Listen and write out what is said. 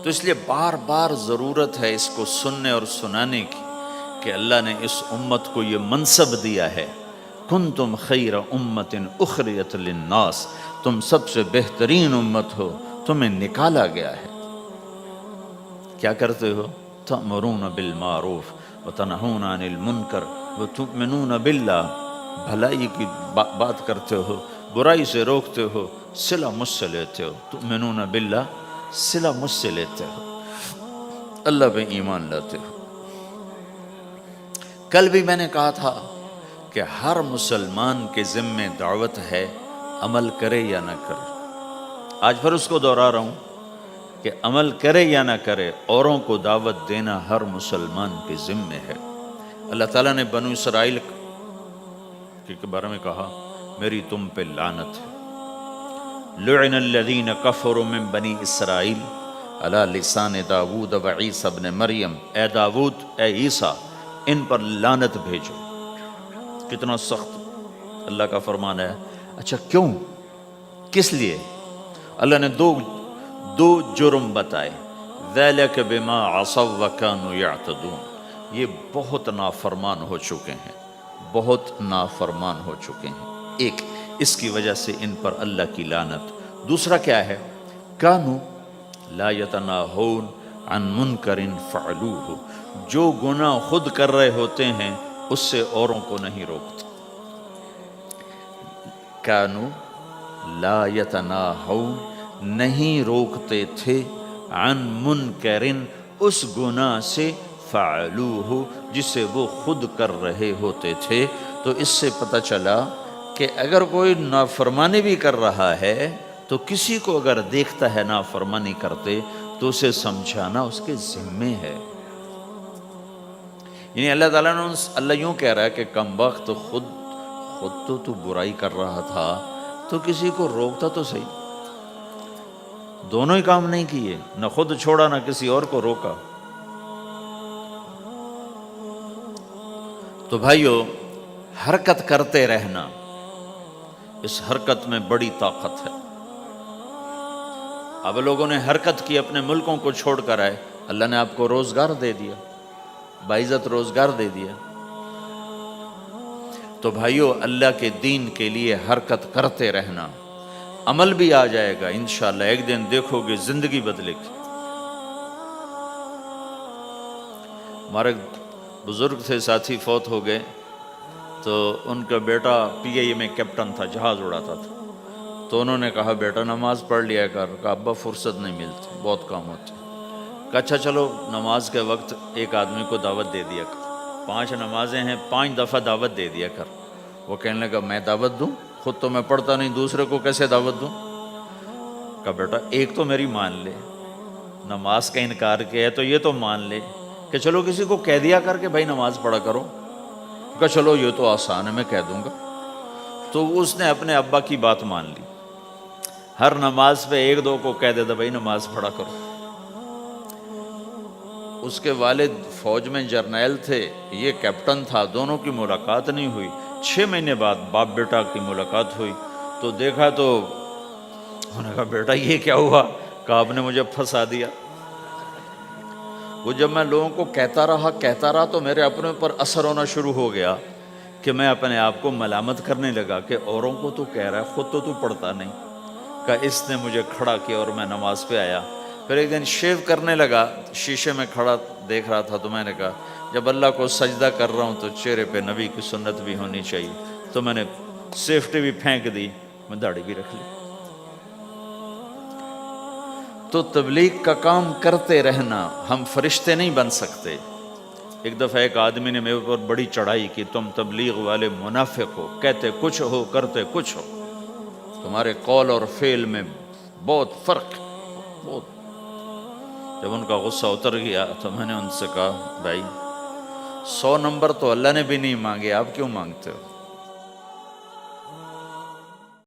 تو اس لیے بار بار ضرورت ہے اس کو سننے اور سنانے کی کہ اللہ نے اس امت کو یہ منصب دیا ہے، کنتم خیر امت اخرجت للناس، تم سب سے بہترین امت ہو، تمہیں نکالا گیا ہے۔ کیا کرتے ہو؟ تأمرون بالمعروف وتنہون عن المنکر وتؤمنون باللہ، بھلائی کی بات کرتے ہو، برائی سے روکتے ہو، صلہ مجھ سے لیتے ہو۔ تؤمنون باللہ، صلہ مجھ سے لیتے ہو، اللہ پہ ایمان لاتے ہو۔ کل بھی میں نے کہا تھا کہ ہر مسلمان کے ذمہ دعوت ہے، عمل کرے یا نہ کرے۔ آج پھر اس کو دہرا رہا ہوں کہ عمل کرے یا نہ کرے، اوروں کو دعوت دینا ہر مسلمان کے ذمہ ہے۔ اللہ تعالیٰ نے بنو اسرائیل کے بارے میں کہا، میری تم پہ لعنت ہے۔ لعن الذین کفروا من بنی اسرائیل علی لسان داود و عیسیٰ ابن مریم، اے داود، اے عیسیٰ، ان پر لعنت بھیجو۔ کتنا سخت اللہ کا فرمان ہے۔ اچھا کیوں؟ کس لیے؟ اللہ نے دو جرم بتائے، ذَلِكَ بِمَا عَصَوْا وَكَانُوا يَعْتَدُونَ، یہ بہت نافرمان ہو چکے ہیں، بہت نافرمان ہو چکے ہیں۔ ایک، اس کی وجہ سے ان پر اللہ کی لعنت۔ دوسرا کیا ہے؟ کانوا لا یتناہون عن منکر فعلوہ، جو گناہ خود کر رہے ہوتے ہیں اس سے اوروں کو نہیں روکتے۔ کانوا لا یتناہون، نہیں روکتے تھے، عن منکر، اس گناہ سے، فعلوہ، جسے وہ خود کر رہے ہوتے تھے۔ تو اس سے پتہ چلا کہ اگر کوئی نافرمانی بھی کر رہا ہے تو کسی کو اگر دیکھتا ہے نافرمانی کرتے تو اسے سمجھانا اس کے ذمے ہے۔ یعنی اللہ تعالیٰ نے اللہ یوں کہہ رہا ہے کہ کم وقت خود تو برائی کر رہا تھا تو کسی کو روکتا تو صحیح۔ دونوں ہی کام نہیں کیے، نہ خود چھوڑا نہ کسی اور کو روکا۔ تو بھائیو، حرکت کرتے رہنا، اس حرکت میں بڑی طاقت ہے۔ اب لوگوں نے حرکت کی، اپنے ملکوں کو چھوڑ کر آئے، اللہ نے آپ کو روزگار دے دیا، باعزت روزگار دے دیا۔ تو بھائیو، اللہ کے دین کے لیے حرکت کرتے رہنا، عمل بھی آ جائے گا انشاءاللہ، ایک دن دیکھو گے زندگی بدلے گی۔ ہمارے بزرگ تھے، ساتھی فوت ہو گئے، تو ان کا بیٹا پی آئی اے میں کیپٹن تھا، جہاز اڑاتا تھا۔ تو انہوں نے کہا بیٹا نماز پڑھ لیا کر۔ کہا ابا فرصت نہیں ملتی، بہت کام ہوتے۔ کہا اچھا چلو نماز کے وقت ایک آدمی کو دعوت دے دیا کر، 5 نمازیں ہیں، 5 دفعہ دعوت دے دیا کر۔ وہ کہنے لگا میں دعوت دوں؟ خود تو میں پڑھتا نہیں، دوسرے کو کیسے دعوت دوں؟ کہا بیٹا ایک تو میری مان لے، نماز کا انکار کیا ہے تو یہ تو مان لے کہ چلو کسی کو کہہ دیا کر کہ بھائی نماز پڑھا کرو۔ کہا چلو یہ تو آسان ہے، میں کہہ دوں گا۔ تو اس نے اپنے ابا کی بات مان لی، ہر نماز پہ 1-2 کو کہہ دیتا بھائی نماز پڑھا کرو۔ اس کے والد فوج میں جرنیل تھے، یہ کیپٹن تھا، دونوں کی ملاقات نہیں ہوئی۔ 6 مہینے بعد باپ بیٹا کی ملاقات ہوئی تو دیکھا تو انہوں نے کہا بیٹا یہ کیا ہوا؟ کہا آپ نے مجھے پھنسا دیا۔ وہ جب میں لوگوں کو کہتا رہا تو میرے اپنے اوپر اثر ہونا شروع ہو گیا کہ میں اپنے آپ کو ملامت کرنے لگا کہ اوروں کو تو کہہ رہا ہے، خود تو پڑھتا نہیں۔ کہا اس نے مجھے کھڑا کیا اور میں نماز پہ آیا۔ پھر ایک دن شیو کرنے لگا، شیشے میں کھڑا دیکھ رہا تھا، تو میں نے کہا جب اللہ کو سجدہ کر رہا ہوں تو چہرے پہ نبی کی سنت بھی ہونی چاہیے۔ تو میں نے سیفٹی بھی پھینک دی، میں داڑھی بھی رکھ لی۔ تو تبلیغ کا کام کرتے رہنا، ہم فرشتے نہیں بن سکتے۔ ایک دفعہ ایک آدمی نے میرے اوپر بڑی چڑھائی کی، تم تبلیغ والے منافق ہو، کہتے کچھ ہو کرتے کچھ ہو، تمہارے قول اور فعل میں بہت فرق ہے، بہت۔ جب ان کا غصہ اتر گیا تو میں نے ان سے کہا بھائی 100 نمبر تو اللہ نے بھی نہیں مانگے، آپ کیوں مانگتے ہو؟